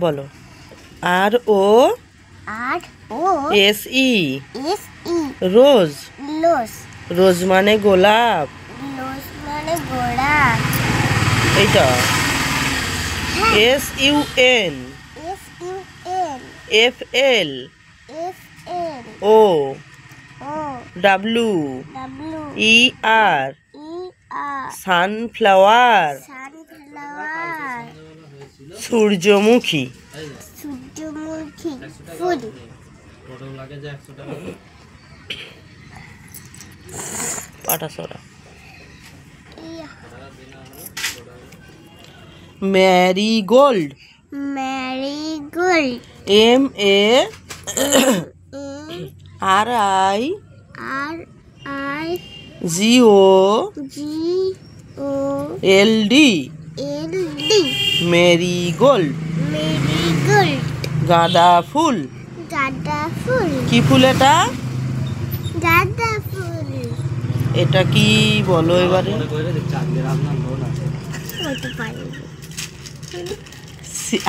বলো। আর ও S E রোজ। রোজ মানে গোলাপ। এইটা S U N F L O W E R sunflower. সূর্যমুখী। ফুল। পাটাসরা। Marigold. M A R I G O L D. Marigold. গাঁদা ফুল। কি ফুল এটা? গাঁদা ফুল। এটা কি বলো এবারে?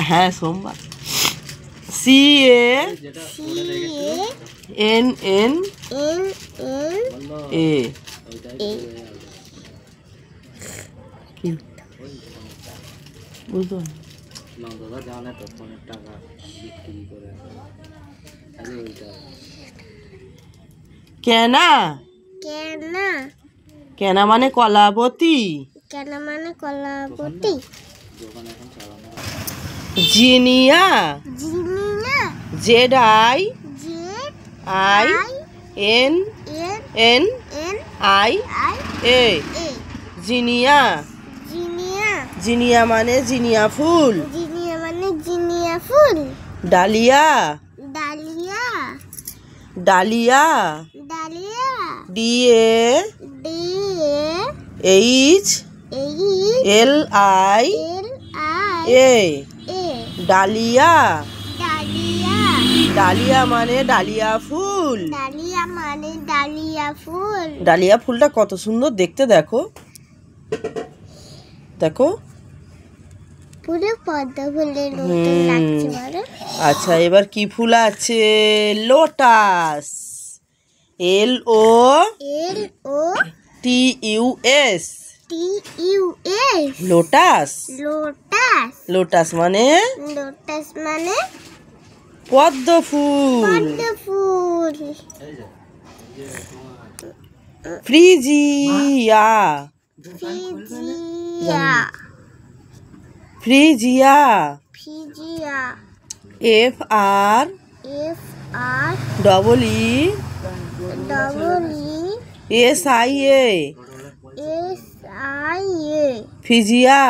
হ্যাঁ সোমবার। C A N N A. কি বুঝলো? কেনা। কেনা মানে কলাবতী। Zinnia. Z I N N I A. Zinnia. Zinnia মানে জিনিয়া ফুল। Dahlia. Dahlia. D A H L I A. Dahlia. Dahlia মানে ডালিয়া ফুল। ডালিয়া ফুলটা কত সুন্দর দেখতে, দেখো দেখো। পুরো পদ্ম ফুলের মতো লাগছে বলো। আচ্ছা এবার কি ফুল আছে? Lotus. L O T U S. Lotus. Lotus মানে পদ্ম ফুল। Freesia. Freesia. F R double E S I A. Freesia.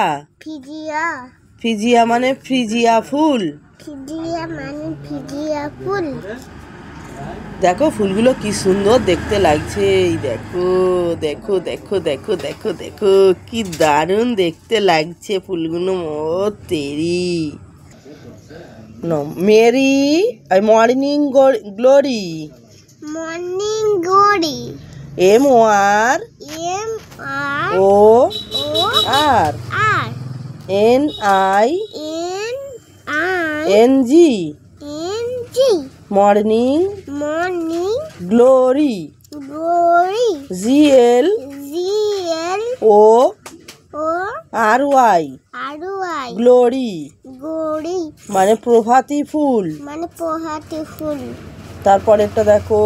Freesia মানে ফ্রিজিয়া ফুল। দেখো ফুলগুলো কি সুন্দর দেখতে লাগছে। দেখো দেখো দেখো দেখো দেখো দেখো কি দারুণ দেখতে লাগছে ফুলগুলো। তেরি মেরি morning glory. M O R O R N I N G. Morning glory. G L O R Y glory মানে প্রভাতী ফুল। তারপরেরটা দেখো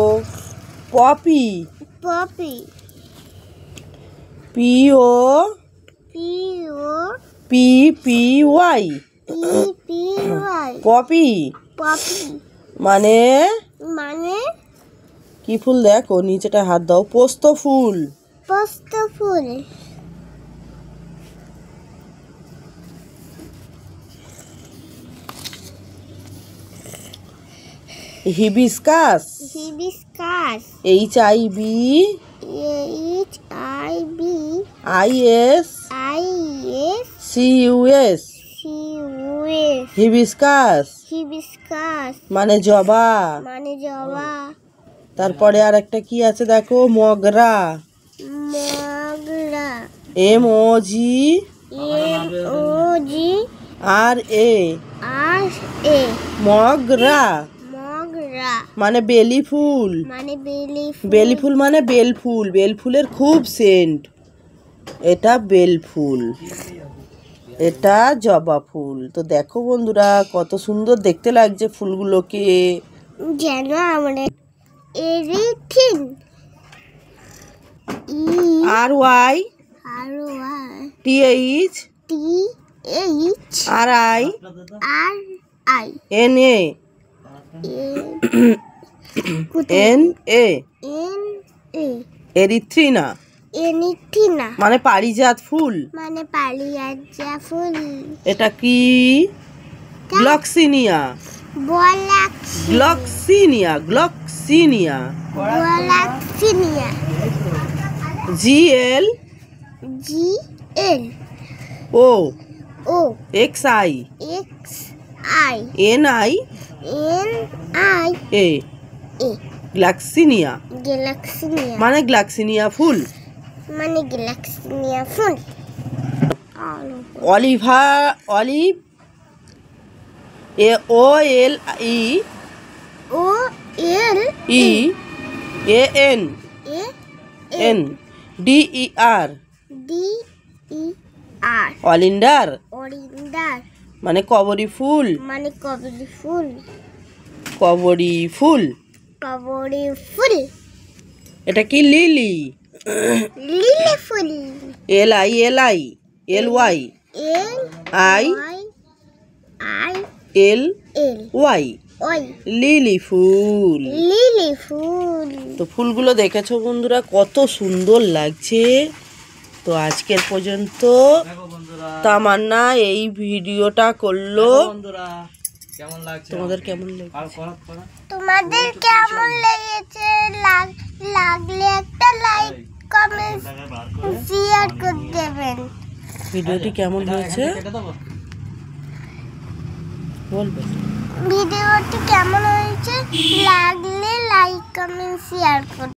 poppy. P O P P Y. Poppy মানে কি ফুল? দেখো নিচেটা হাত দাও। পোস্ত ফুল। Hibiscus. H I B I S C U S. Hibiscus মানে জবা। তারপরে আর একটা কি আছে দেখো? Mogra. M O G R এ এ মগরা মগরা মানে বেলি ফুল। মানে বেলি বেলি ফুল মানে বেল ফুল। বেল ফুলের খুব সেন্ট। এটা বেল ফুল, এটা জবা ফুল। তো দেখো বন্ধুরা কত সুন্দর দেখতে লাগছে ফুলগুলোকে। যেন আমরা এরিথিং R Y R T H T H R I R I N A N A N A erythrina erythrina মানে পারিজাত ফুল। মানে পালিয়াজা ফুল। এটা কি? Gloxinia. Gloxinia gloxinia gloxinia G L G L O O X I X I N I N I A A gloxinia gloxinia মানে gloxinia ফুল। মানে গ্লাক্সিনিয়া ফুল। অলিভা অলিভ A O L E O L E A N A N D E R D E R oleander oleander মানে কবরী ফুল। মানে কবরি ফুল। কবরী ফুল। কবরি ফুল। এটা কি? লিলি। লিলি ফুল। L I L I L Y L I I L L Y ওই lily ফুল। Lily ফুল। তো ফুলগুলো দেখেছো বন্ধুরা কত সুন্দর লাগছে। তো আজকের পর্যন্ত তামান্না এই ভিডিওটা করলো। তোমাদের কেমন লেগেছে? তোমাদের কেমন লেগেছে? লাগলে একটা লাইক কমেন্ট শেয়ার করে দেবেন। ভিডিওটি কেমন হয়েছে বলবে। ভিডিওটি কেমন হয়েছে লাগলে লাইক কমেন্ট শেয়ার করুন।